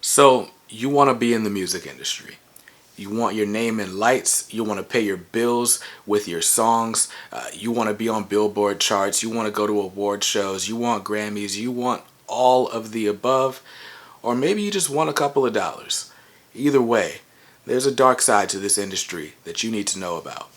So you want to be in the music industry. You want your name in lights. You want to pay your bills with your songs. You want to be on Billboard charts. You want to go to award shows. You want Grammys. You want all of the above. Or maybe you just want a couple of dollars. Either way, there's a dark side to this industry that you need to know about.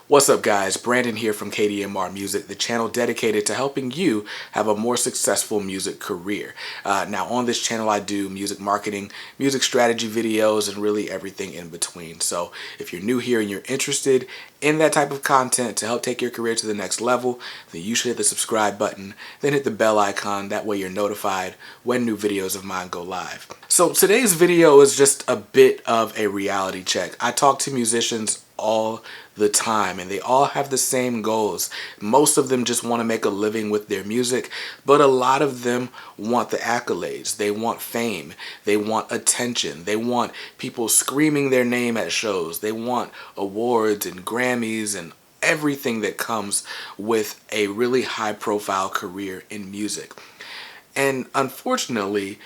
What's up guys, Brandon here from KDMR Music, the channel dedicated to helping you have a more successful music career. Now on this channel I do music marketing, music strategy videos, and really everything in between. So if you're new here and you're interested in that type of content to help take your career to the next level, then you should hit the subscribe button, then hit the bell icon. That way you're notified when new videos of mine go live. So today's video is just a bit of a reality check. I talk to musicians all the time and they all have the same goals. Most of them just want to make a living with their music, but a lot of them want the accolades. They want fame. They want attention. They want people screaming their name at shows. They want awards and Grammys and everything that comes with a really high profile career in music. And unfortunately,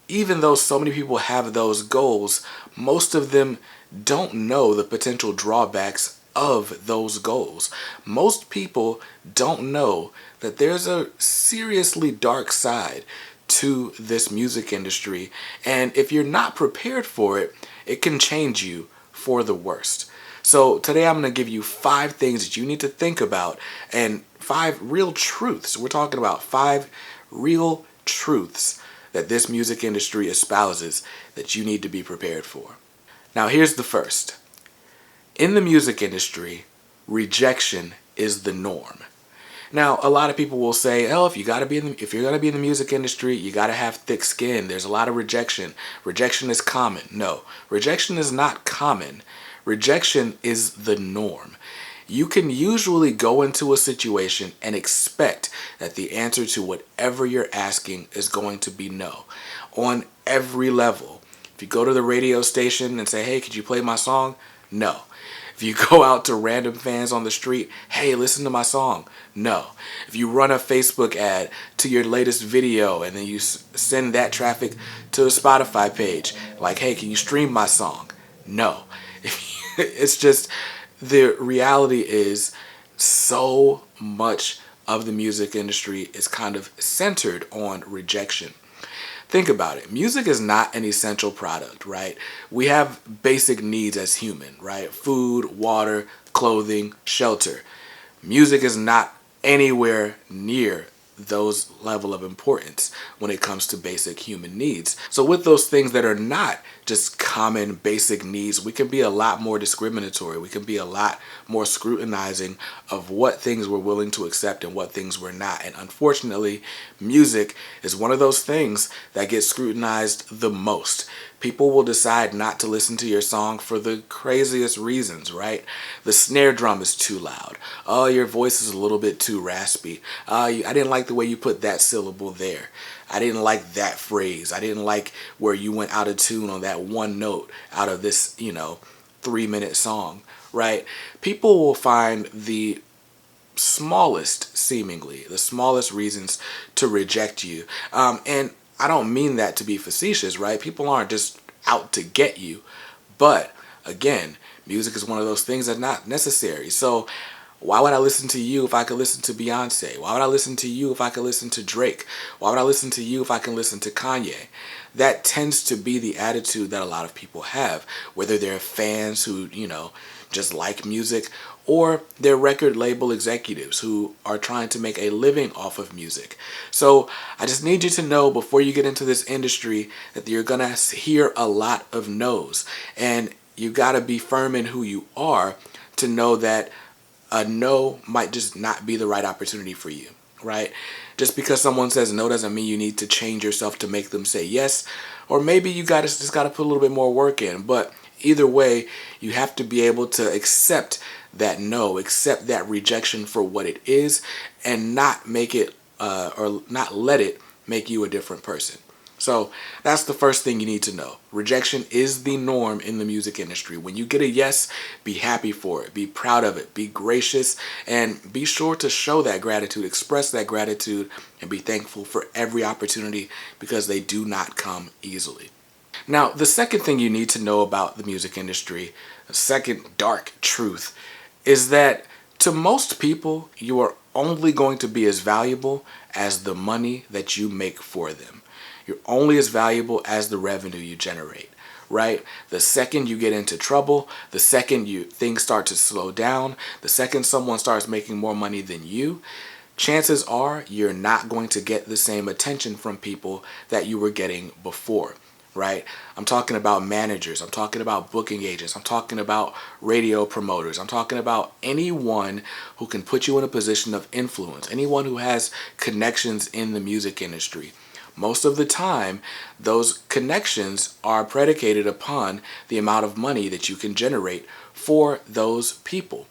even though so many people have those goals, most of them don't know the potential drawbacks of those goals. Most people don't know that there's a seriously dark side to this music industry, and if you're not prepared for it, it can change you for the worst. So today I'm going to give you 5 things that you need to think about and 5 real truths. We're talking about 5 real truths that this music industry espouses that you need to be prepared for. Now here's the first. In the music industry, rejection is the norm. Now a lot of people will say, oh, if you're gonna be in the music industry, you gotta have thick skin. There's a lot of rejection. Rejection is common. No, rejection is not common. Rejection is the norm. You can usually go into a situation and expect that the answer to whatever you're asking is going to be no, on every level. If you go to the radio station and say, hey, could you play my song? No. If you go out to random fans on the street, hey, listen to my song. No. If you run a Facebook ad to your latest video and then you send that traffic to a Spotify page, like, hey, can you stream my song? No. It's just, the reality is so much of the music industry is kind of centered on rejection. Think about it. Music is not an essential product, right? We have basic needs as human, right? Food, water, clothing, shelter. Music is not anywhere near those level of importance when it comes to basic human needs. So with those things that are not just common basic needs, we can be a lot more discriminatory. We can be a lot more scrutinizing of what things we're willing to accept and what things we're not. And unfortunately, music is one of those things that gets scrutinized the most. People will decide not to listen to your song for the craziest reasons, right? The snare drum is too loud. Oh, your voice is a little bit too raspy. I didn't like the way you put that syllable there. I didn't like that phrase. I didn't like where you went out of tune on that one note out of this, 3-minute song, right? People will find the smallest, seemingly, the smallest reasons to reject you. And I don't mean that to be facetious, right? People aren't just out to get you. But again, music is one of those things that's not necessary. So why would I listen to you if I could listen to Beyonce? Why would I listen to you if I could listen to Drake? Why would I listen to you if I can listen to Kanye? That tends to be the attitude that a lot of people have, whether they're fans who, just like music, or they're record label executives who are trying to make a living off of music. So I just need you to know before you get into this industry that you're gonna hear a lot of no's, and you gotta be firm in who you are to know that a no might just not be the right opportunity for you, right? Just because someone says no doesn't mean you need to change yourself to make them say yes, or maybe you just gotta put a little bit more work in. But either way, you have to be able to accept that no, accept that rejection for what it is, and not make it or not let it make you a different person. So that's the first thing you need to know. Rejection is the norm in the music industry. When you get a yes, be happy for it, be proud of it, be gracious, and be sure to show that gratitude, express that gratitude, and be thankful for every opportunity because they do not come easily. Now, the second thing you need to know about the music industry, the second dark truth, is that to most people, you are only going to be as valuable as the money that you make for them. You're only as valuable as the revenue you generate, right? The second you get into trouble, the second things start to slow down, the second someone starts making more money than you, chances are you're not going to get the same attention from people that you were getting before, right? I'm talking about managers, I'm talking about booking agents, I'm talking about radio promoters, I'm talking about anyone who can put you in a position of influence, anyone who has connections in the music industry. Most of the time, those connections are predicated upon the amount of money that you can generate for those people.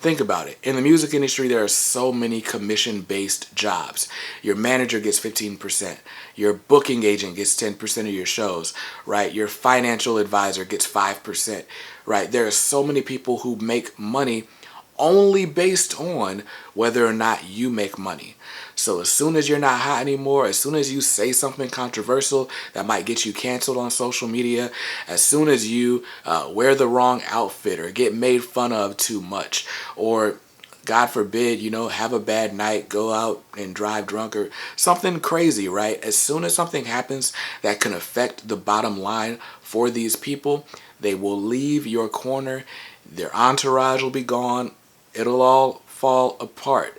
Think about it. In the music industry, there are so many commission-based jobs. Your manager gets 15%. Your booking agent gets 10% of your shows, right? Your financial advisor gets 5%, right? There are so many people who make money only based on whether or not you make money. So as soon as you're not hot anymore, as soon as you say something controversial that might get you canceled on social media, as soon as you wear the wrong outfit or get made fun of too much, or God forbid, have a bad night, go out and drive drunk or something crazy, right? As soon as something happens that can affect the bottom line for these people, they will leave your corner. Their entourage will be gone. It'll all fall apart.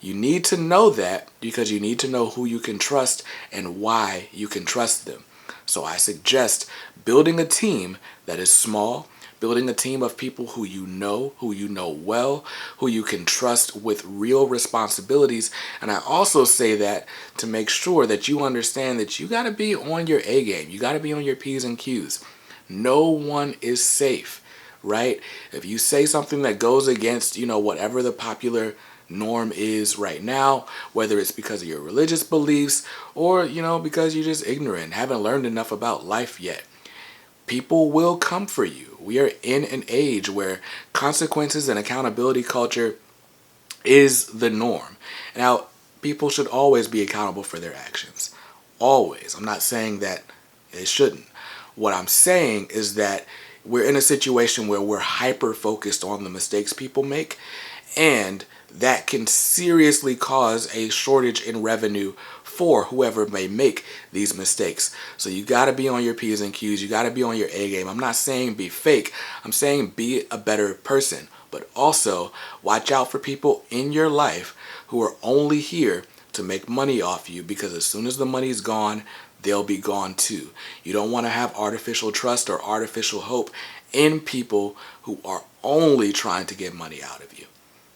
You need to know that because you need to know who you can trust and why you can trust them. So I suggest building a team that is small, building a team of people who you know well, who you can trust with real responsibilities. And I also say that to make sure that you understand that you got to be on your A game. You got to be on your P's and Q's. No one is safe, right? If you say something that goes against, whatever the popular norm is right now, whether it's because of your religious beliefs or, because you're just ignorant, haven't learned enough about life yet, people will come for you. We are in an age where consequences and accountability culture is the norm. Now, people should always be accountable for their actions. Always. I'm not saying that they shouldn't. What I'm saying is that we're in a situation where we're hyper focused on the mistakes people make, and that can seriously cause a shortage in revenue for whoever may make these mistakes. So you got to be on your P's and Q's. You got to be on your A game. I'm not saying be fake. I'm saying be a better person. But also watch out for people in your life who are only here to make money off you, because as soon as the money's gone, they'll be gone too. You don't want to have artificial trust or artificial hope in people who are only trying to get money out of you.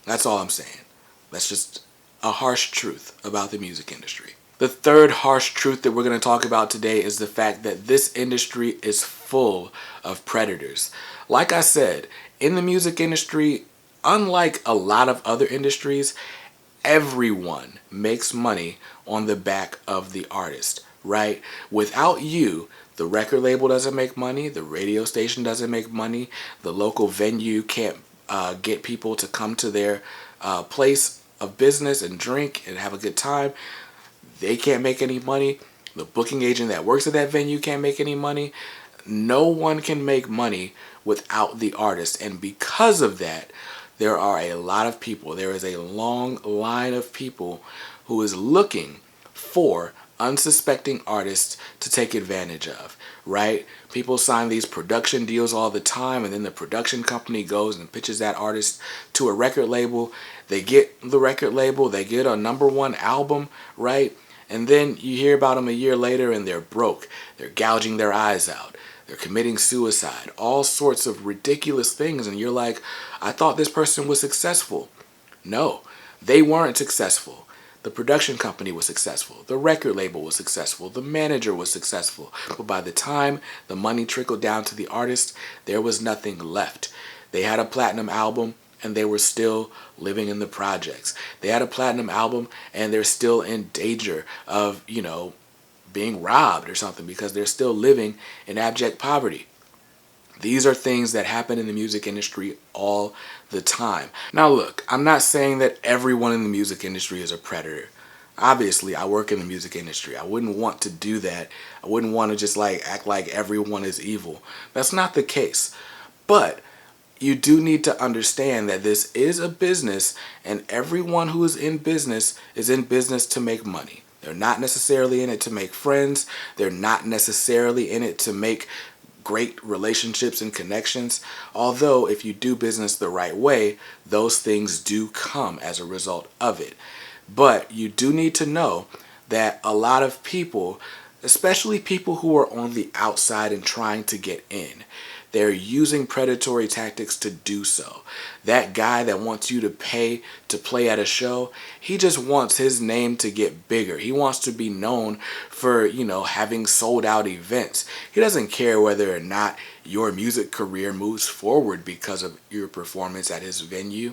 That's all I'm saying. That's just a harsh truth about the music industry. The third harsh truth that we're going to talk about today is the fact that this industry is full of predators. Like I said, in the music industry, unlike a lot of other industries, everyone makes money on the back of the artist, right? Without you, the record label doesn't make money, the radio station doesn't make money, the local venue can't get people to come to their place of business and drink and have a good time. They can't make any money. The booking agent that works at that venue can't make any money. No one can make money without the artist. And because of that, there are a lot of people. There is a long line of people who is looking for unsuspecting artists to take advantage of, right? People sign these production deals all the time, and then the production company goes and pitches that artist to a record label. They get the record label, they get a #1 album, right? And then you hear about them a year later and they're broke. They're gouging their eyes out. They're committing suicide. All sorts of ridiculous things. And you're like, I thought this person was successful. No, they weren't successful. The production company was successful. The record label was successful. The manager was successful. But by the time the money trickled down to the artist, there was nothing left. They had a platinum album and they were still living in the projects. They had a platinum album and they're still in danger of, being robbed or something because they're still living in abject poverty. These are things that happen in the music industry all the time. Now look, I'm not saying that everyone in the music industry is a predator. Obviously, I work in the music industry. I wouldn't want to do that. I wouldn't want to just like act like everyone is evil. That's not the case. But you do need to understand that this is a business, and everyone who is in business to make money. They're not necessarily in it to make friends. They're not necessarily in it to make great relationships and connections. Although if you do business the right way, those things do come as a result of it. But you do need to know that a lot of people, especially people who are on the outside and trying to get in, they're using predatory tactics to do so. That guy that wants you to pay to play at a show, he just wants his name to get bigger. He wants to be known for, having sold out events. He doesn't care whether or not your music career moves forward because of your performance at his venue.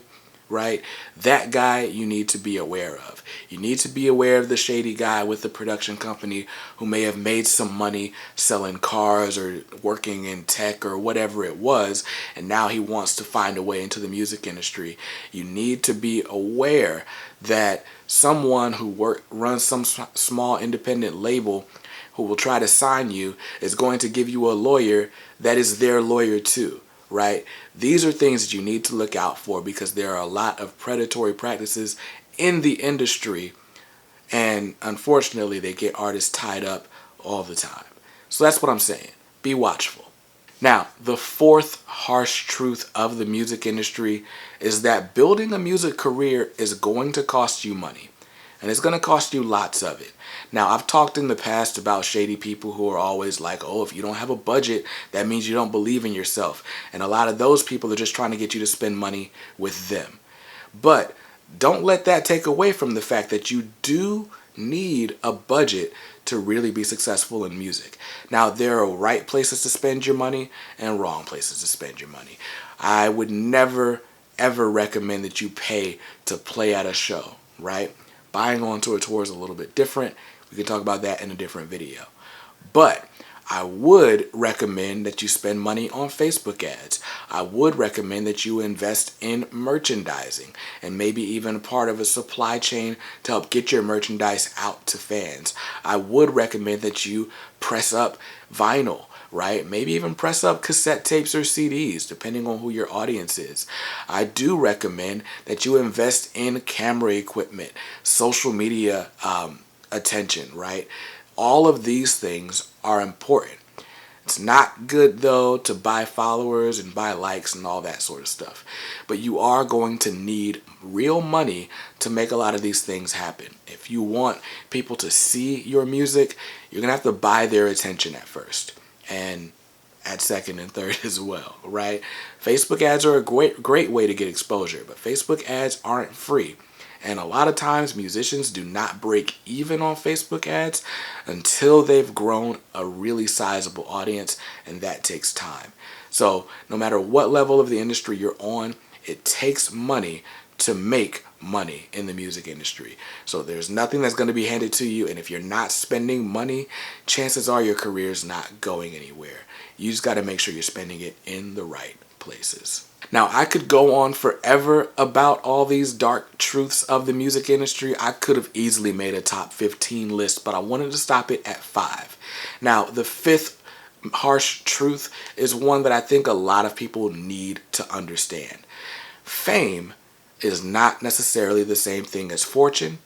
Right? That guy you need to be aware of. You need to be aware of the shady guy with the production company who may have made some money selling cars or working in tech or whatever it was, and now he wants to find a way into the music industry. You need to be aware that someone who runs some small independent label who will try to sign you is going to give you a lawyer that is their lawyer too. Right? These are things that you need to look out for because there are a lot of predatory practices in the industry, and unfortunately they get artists tied up all the time. So that's what I'm saying. Be watchful. Now, the fourth harsh truth of the music industry is that building a music career is going to cost you money. And it's going to cost you lots of it. Now, I've talked in the past about shady people who are always like, oh, if you don't have a budget, that means you don't believe in yourself. And a lot of those people are just trying to get you to spend money with them. But don't let that take away from the fact that you do need a budget to really be successful in music. Now, there are right places to spend your money and wrong places to spend your money. I would never, ever recommend that you pay to play at a show, right? Buying onto a tour is a little bit different. We can talk about that in a different video. But I would recommend that you spend money on Facebook ads. I would recommend that you invest in merchandising and maybe even part of a supply chain to help get your merchandise out to fans. I would recommend that you press up vinyl, right? Maybe even press up cassette tapes or CDs, depending on who your audience is. I do recommend that you invest in camera equipment, social media attention, right? All of these things are important. It's not good, though, to buy followers and buy likes and all that sort of stuff. But you are going to need real money to make a lot of these things happen. If you want people to see your music, you're going to have to buy their attention at first. And at second and third as well, right? Facebook ads are a great way to get exposure, but Facebook ads aren't free. And a lot of times musicians do not break even on Facebook ads until they've grown a really sizable audience, and that takes time. So no matter what level of the industry you're on, it takes money to make money in the music industry. So there's nothing that's going to be handed to you, and if you're not spending money, chances are your career's not going anywhere. You just got to make sure you're spending it in the right places. Now, I could go on forever about all these dark truths of the music industry. I could have easily made a top 15 list, but I wanted to stop it at 5. Now, the fifth harsh truth is one that I think a lot of people need to understand. Fame is not necessarily the same thing as fortune,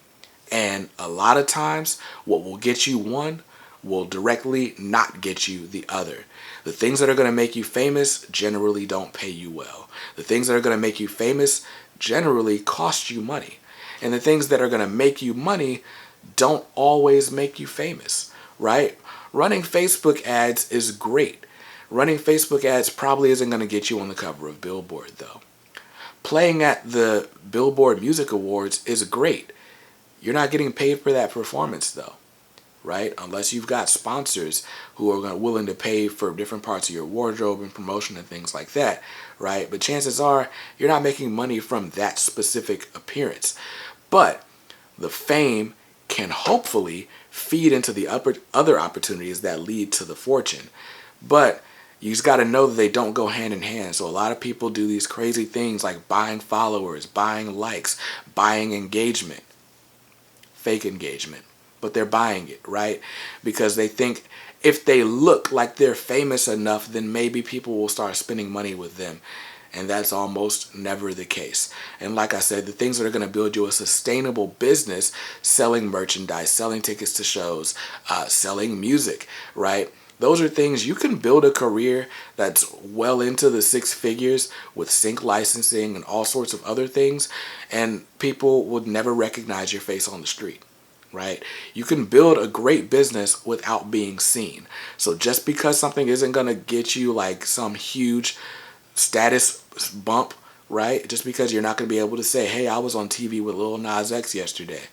and a lot of times what will get you one will directly not get you the other. The things that are going to make you famous generally don't pay you well. The things that are going to make you famous generally cost you money. And the things that are going to make you money don't always make you famous, right? Running Facebook ads is great. Running Facebook ads probably isn't going to get you on the cover of Billboard, though. Playing at the Billboard Music Awards is great. You're not getting paid for that performance, though, right? Unless you've got sponsors who are willing to pay for different parts of your wardrobe and promotion and things like that, right? But chances are you're not making money from that specific appearance. But the fame can hopefully feed into the other opportunities that lead to the fortune. But you just got to know that they don't go hand in hand. So a lot of people do these crazy things like buying followers, buying likes, buying engagement, fake engagement, but they're buying it, right? Because they think if they look like they're famous enough, then maybe people will start spending money with them. And that's almost never the case. And like I said, the things that are going to build you a sustainable business, selling merchandise, selling tickets to shows, selling music, right? Those are things you can build a career that's well into the six figures with sync licensing and all sorts of other things, and people would never recognize your face on the street, right? You can build a great business without being seen. So just because something isn't going to get you like some huge status bump, right? Just because you're not going to be able to say, hey, I was on TV with Lil Nas X yesterday,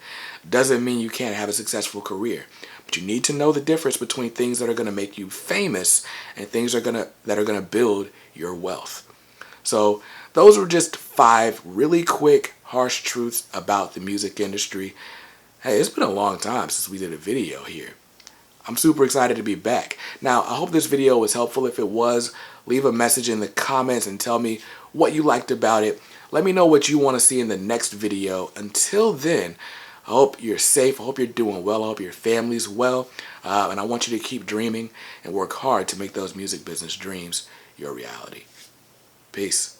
doesn't mean you can't have a successful career. But you need to know the difference between things that are going to make you famous and things that are going to build your wealth. So those were just 5 really quick, harsh truths about the music industry. Hey, it's been a long time since we did a video here. I'm super excited to be back. Now, I hope this video was helpful. If it was, leave a message in the comments and tell me what you liked about it. Let me know what you want to see in the next video. Until then, I hope you're safe. I hope you're doing well. I hope your family's well. And I want you to keep dreaming and work hard to make those music business dreams your reality. Peace.